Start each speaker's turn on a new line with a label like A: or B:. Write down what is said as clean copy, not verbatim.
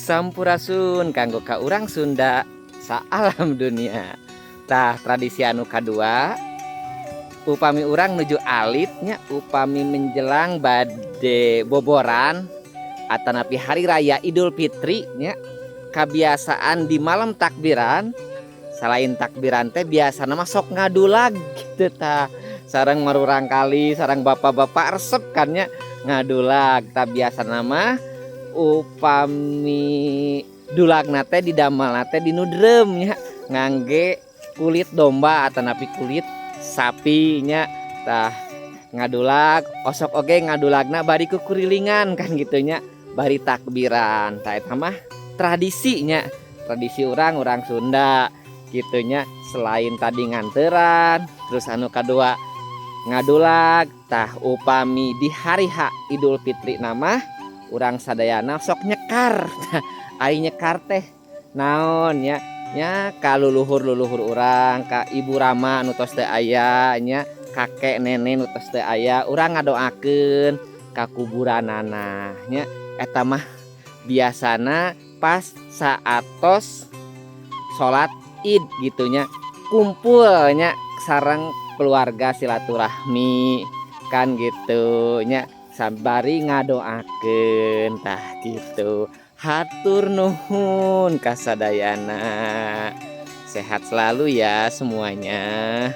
A: Sampurasun kanggo ka urang Sunda saalam dunia. Tah tradisi anu kadua, upami urang nuju alitnya, upami menjelang bade boboran atanapi hari raya Idul Fitri nya, kebiasaan di malam takbiran selain takbiran teh biasa nama sok ngadulag gitu tah. Sarang marurang kali sarang bapak-bapak resep kan nya ngadulag tah biasa nama upami dulagna teh didamelna teh di nudrem nya ngangge kulit domba atanapi kulit sapi nya tah ngadulag osok oge ngadulagna bari kukurilingan kan gitu nya bari takbiran tah eta mah tradisinya tradisi orang Sunda gitunya. Selain tadi nganteran terus anu kadua ngadulag tah upami di hari H Idul Fitri nama urang sadayana sok nyekar. Ari nyekar teh naon ya nya ka luluhur urang ka ibu rama anu tos teu aya nya kakek nenek anu tos teu aya urang ngadoakeun ka kuburanana nya eta mah biasana pas saatos salat Id gitunya kumpulnya sareng keluarga silaturahmi kan gitunya sabari ngadoakeun tah gitu. Hatur nuhun kasadayana, sehat selalu ya semuanya.